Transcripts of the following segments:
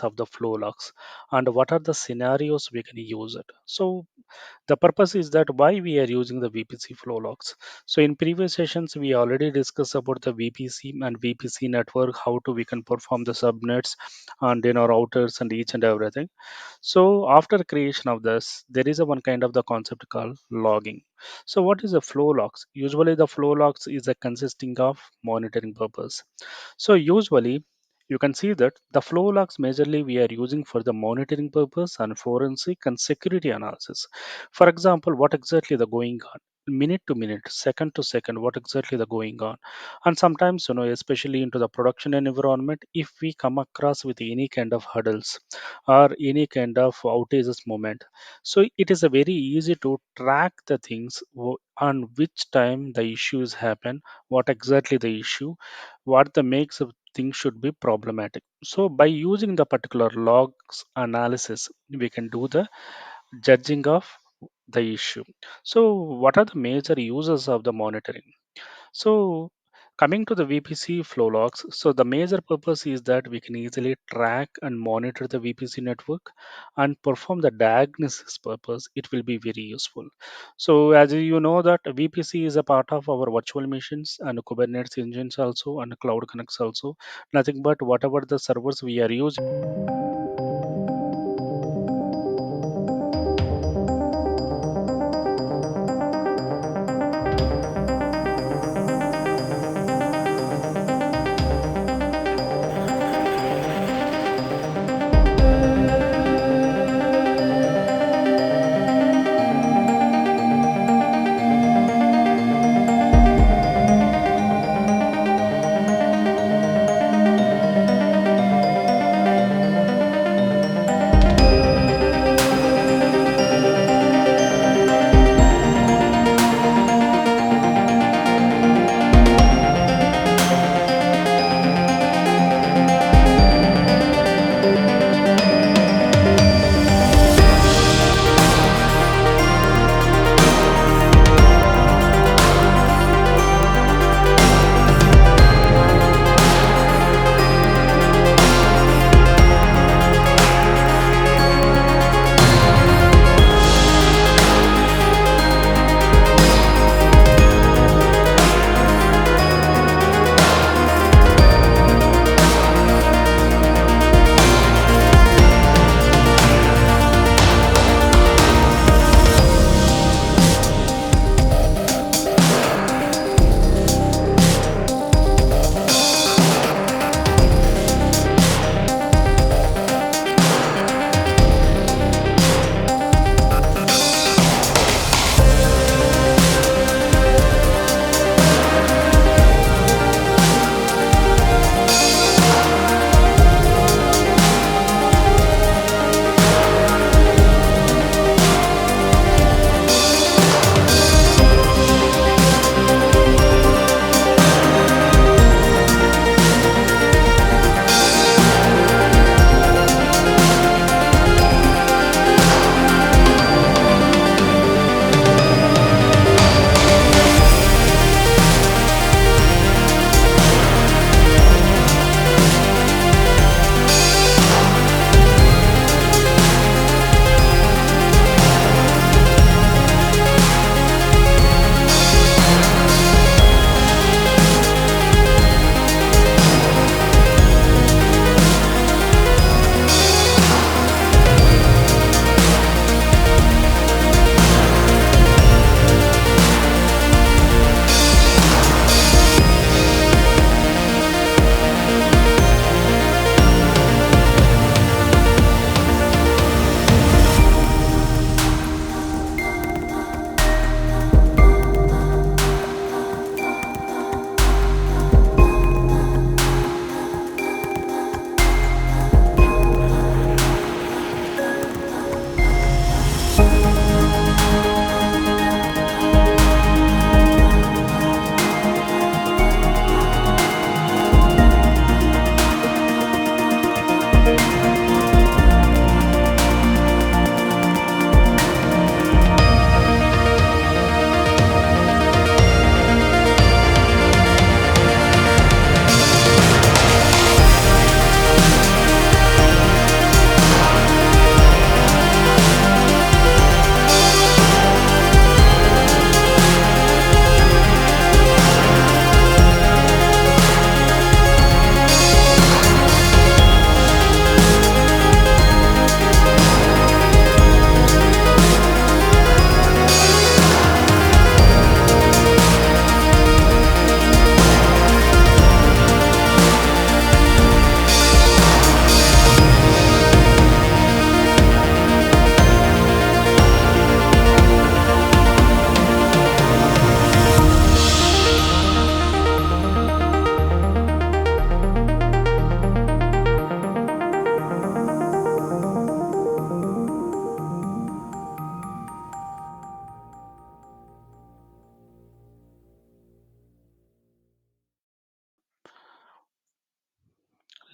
of the flow logs and what are the scenarios we can use it. So the purpose is that why we are using the VPC flow logs. So in previous sessions, we already discussed about the VPC and VPC network, how to we can perform the subnets and routers and each and everything. So after creation of this, there is a one kind of the concept called logging. So what is a flow logs? Usually the flow logs is a consisting of monitoring purpose. So usually you can see that the flow logs majorly we are using for the monitoring purpose and forensic and security analysis. For example, what exactly the going on minute to minute, second to second, what exactly the going on. And sometimes, especially into the production environment, if we come across with any kind of hurdles or any kind of outages moment, so it is a very easy to track the things on which time the issues happen, what exactly the issue, what the makes of things should be problematic. So by using the particular logs analysis, we can do the judging of the issue. So what are the major uses of the monitoring? So coming to the VPC flow logs, so the major purpose is that we can easily track and monitor the VPC network and perform the diagnosis purpose. It will be very useful. So as you know that VPC is a part of our virtual machines and Kubernetes engines also and Cloud Connects also. Nothing but whatever the servers we are using.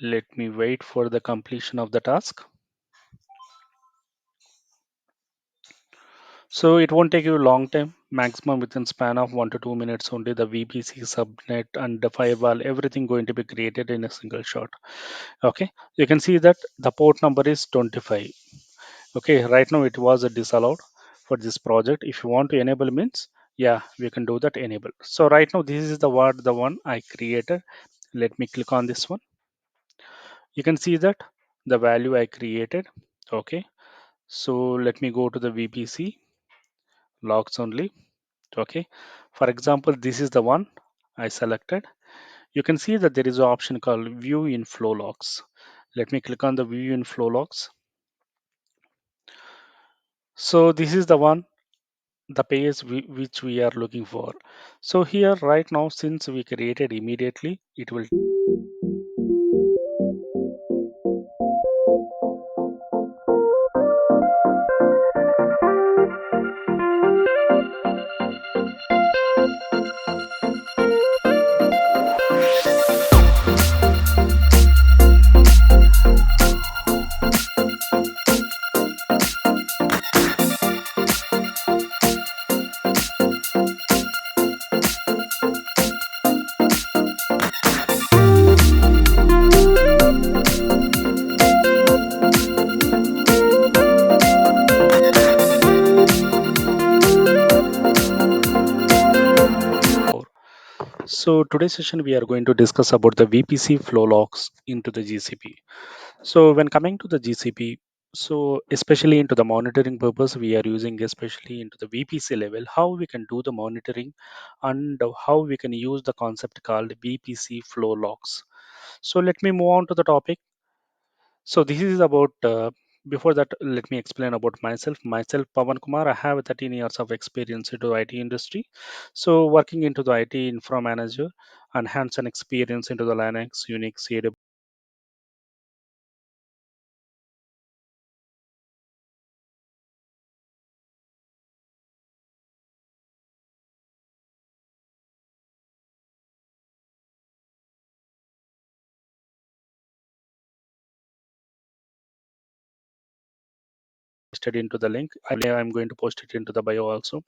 Let me wait for the completion of the task. So it won't take you a long time, maximum within span of 1 to 2 minutes only. The VPC subnet and the firewall, everything going to be created in a single shot. Okay, you can see that the port number is 25. Okay, right now it was a disallowed for this project. If you want to enable means, yeah, we can do that enable. So right now this is the one I created. Let me click on this one. You can see that the value I created. Okay, so let me go to the VPC logs only. Okay, for example, this is the one I selected. You can see that there is an option called view in flow logs. Let me click on the view in flow logs. So this is the one, the page which we are looking for. So here right now, since we created immediately, it will. So today's session we are going to discuss about the VPC flow logs into the GCP. So when coming to the GCP, so especially into the monitoring purpose, we are using especially into the VPC level, how we can do the monitoring and how we can use the concept called VPC flow logs. So let me move on to the topic. So this is about, before that, let me explain about myself. Myself, Pavan Kumar, I have 13 years of experience into IT industry. So working into the IT infra manager and hands-on experience into the Linux, Unix, AWS. Posted into the link. I'm going to post it into the bio also.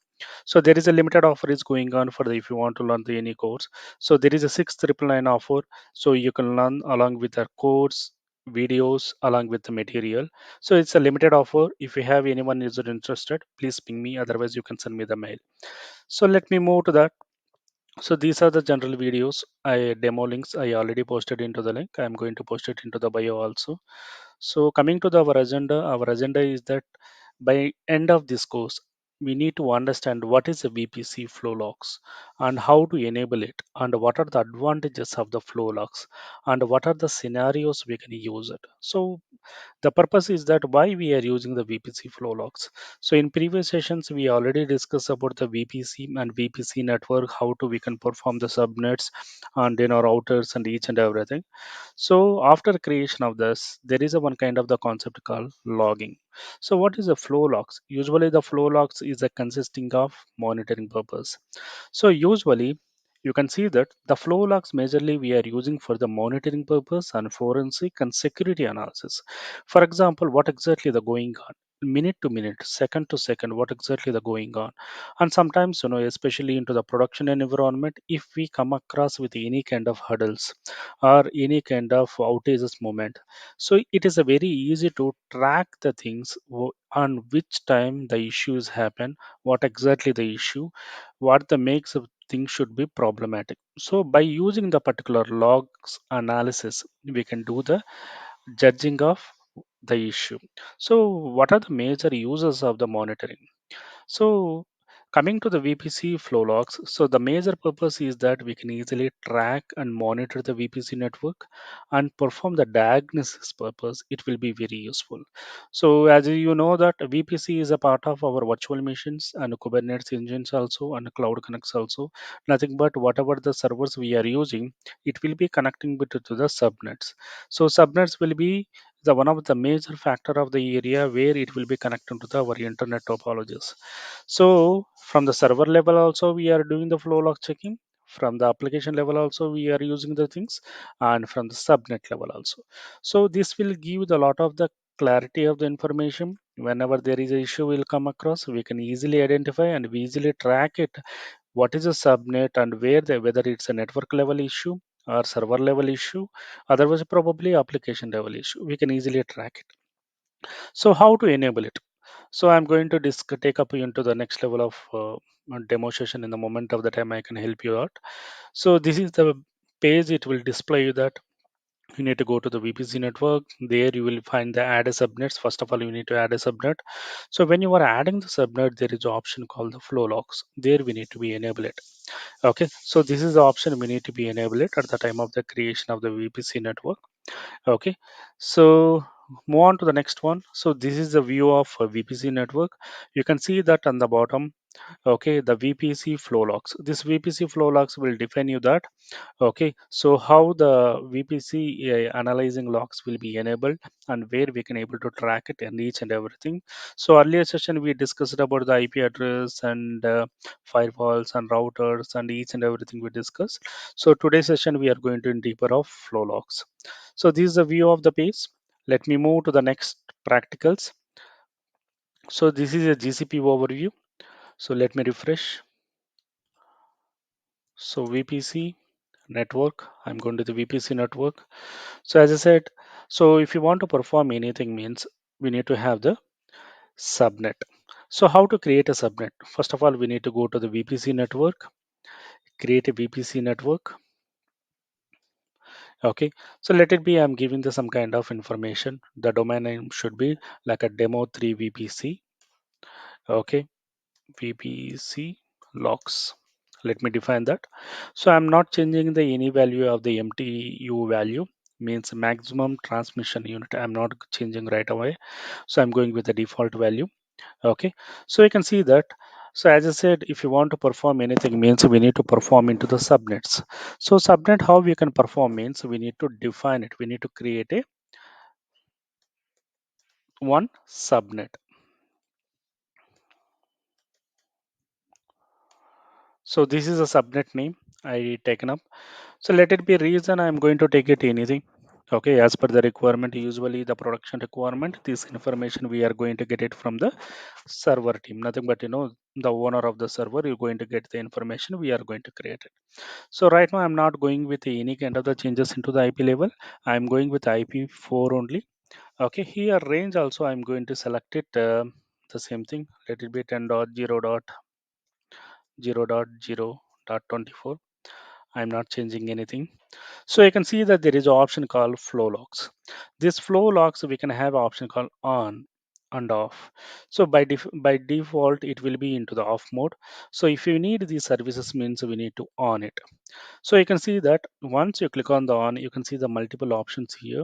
So there is a limited offer is going on for the if you want to learn the any course. So there is a 6,999 offer. So you can learn along with the course videos along with the material. So it's a limited offer. If you have anyone is interested, please ping me. Otherwise, you can send me the mail. So let me move to that. So these are the general videos. I demo links I already posted into the link. I'm going to post it into the bio also. So coming to our agenda is that by end of this course, we need to understand what is a VPC flow logs and how to enable it and what are the advantages of the flow logs and what are the scenarios we can use it. So the purpose is that why we are using the VPC flow logs. So in previous sessions, we already discussed about the VPC and VPC network, how to we can perform the subnets and routers and each and everything. So after creation of this, there is a one kind of the concept called logging. So what is a flow logs? Usually the flow logs is a consisting of monitoring purpose. So usually you can see that the flow logs majorly we are using for the monitoring purpose and forensic and security analysis. For example, what exactly the going on minute to minute, second to second, what exactly the going on. And sometimes, especially into the production environment, if we come across with any kind of hurdles or any kind of outages moment, so it is a very easy to track the things on which time the issues happen, what exactly the issue, what the makes of things should be problematic. So by using the particular logs analysis, we can do the judging of the issue. So what are the major uses of the monitoring? So coming to the VPC flow logs, so the major purpose is that we can easily track and monitor the VPC network and perform the diagnosis purpose. It will be very useful. So as you know that VPC is a part of our virtual machines and Kubernetes engines also and Cloud Connects also. Nothing but whatever the servers we are using, it will be connecting to the subnets. So subnets will be the one of the major factor of the area where it will be connected to our internet topologies. So from the server level also we are doing the flow log checking. from the application level also we are using the things, and from the subnet level also. So this will give the lot of the clarity of the information. Whenever there is a issue will come across, we can easily identify and we easily track it, what is a subnet and where the, whether it's a network level issue or server level issue, otherwise probably application level issue, we can easily track it. So how to enable it? So I'm going to take up you into the next level of demo session. In the moment of the time I can help you out. So this is the page. It will display you that you need to go to the VPC network. There you will find the add a subnets. First of all, you need to add a subnet. So when you are adding the subnet, there is an option called the flow logs. There we need to be enable it. Okay, so this is the option we need to be enable it at the time of the creation of the VPC network. Okay, so move on to the next one. So this is the view of a VPC network. You can see that on the bottom. Okay, the VPC flow logs. This VPC flow logs will define you that. Okay, so how the VPC analyzing logs will be enabled and where we can able to track it and each and everything. So earlier session we discussed about the IP address and firewalls and routers and each and everything we discussed. So today's session we are going to in deeper of flow logs. So this is a view of the page. Let me move to the next practicals. So this is a GCP overview. So let me refresh. So VPC network, I'm going to the VPC network. So as I said, so if you want to perform anything means we need to have the subnet. So how to create a subnet? First of all, we need to go to the VPC network, create a VPC network. Okay, so let it be, I'm giving the some kind of information. The domain name should be like a demo 3 VPC. Okay, VPC logs. Let me define that. So I'm not changing the any value of the MTU value, means maximum transmission unit. I'm not changing right away. So I'm going with the default value. Okay. So you can see that. So as I said, if you want to perform anything means we need to perform into the subnets. So subnet, how we can perform means we need to define it. We need to create a one subnet. So this is a subnet name I taken up. So let it be reason I'm going to take it anything. Okay, as per the requirement, usually the production requirement, this information we are going to get it from the server team. Nothing but the owner of the server, you're going to get the information, we are going to create it. So right now I'm not going with any kind of the changes into the IP level. I'm going with IP4 only. Okay, here range also I'm going to select it the same thing. Let it be 10.0.0.0.24. I'm not changing anything. So you can see that there is an option called flow logs. This flow logs we can have option called on and off. So by default it will be into the off mode. So if you need these services means we need to on it. So you can see that once you click on the on, you can see the multiple options here.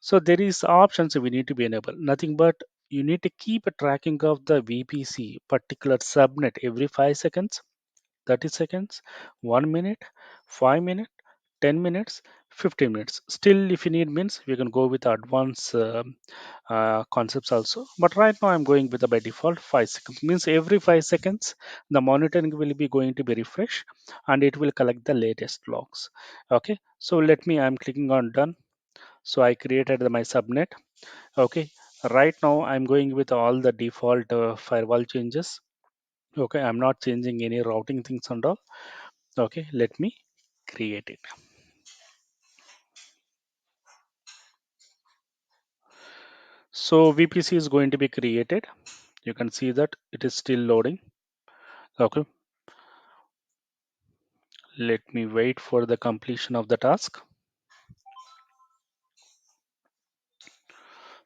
So there is options we need to be enabled. Nothing but you need to keep a tracking of the VPC particular subnet every 5 seconds, 30 seconds, 1 minute, 5 minutes, 10 minutes, 15 minutes. Still, if you need means, we can go with advanced concepts also. But right now, I'm going with the by default 5 seconds. Means every 5 seconds, the monitoring will be going to be refreshed and it will collect the latest logs. Okay, so let me, I'm clicking on done. So I created my subnet. Okay, right now I'm going with all the default firewall changes. Okay, I'm not changing any routing things and all. Okay, let me create it. So VPC is going to be created. You can see that it is still loading. Okay, let me wait for the completion of the task.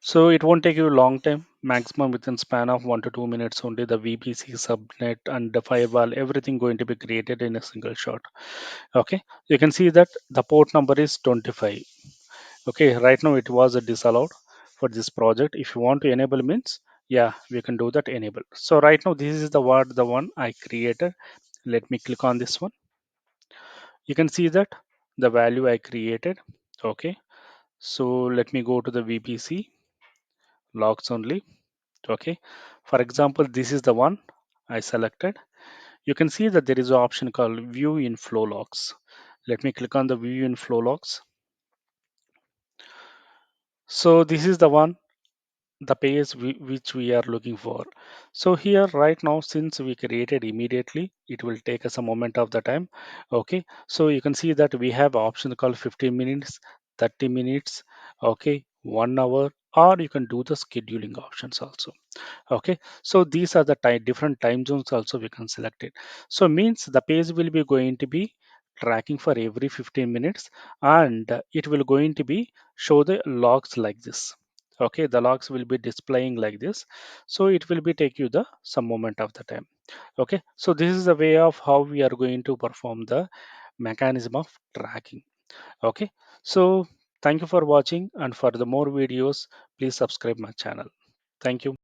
So it won't take you a long time, maximum within span of 1 to 2 minutes only. The VPC subnet and the firewall, everything going to be created in a single shot. Okay, you can see that the port number is 25. Okay, right now it was a disallowed for this project. If you want to enable means, yeah, we can do that enable. So right now this is the one I created. Let me click on this one. You can see that the value I created. Okay, so let me go to the VPC logs only. Okay, for example, this is the one I selected. you can see that there is an option called view in flow logs. Let me click on the view in flow logs. So this is the one, the page which we are looking for. So here right now, since we created immediately, it will take us a moment of the time. Okay, so you can see that we have option called 15 minutes, 30 minutes, okay, 1 hour, or you can do the scheduling options also. Okay, so these are the different time zones also we can select it. So means the page will be going to be tracking for every 15 minutes, and it will going to be show the logs like this. Okay, the logs will be displaying like this, so it will be take you the some moment of the time. Okay, so this is the way of how we are going to perform the mechanism of tracking. Okay, so thank you for watching, and for the more videos please subscribe my channel. Thank you.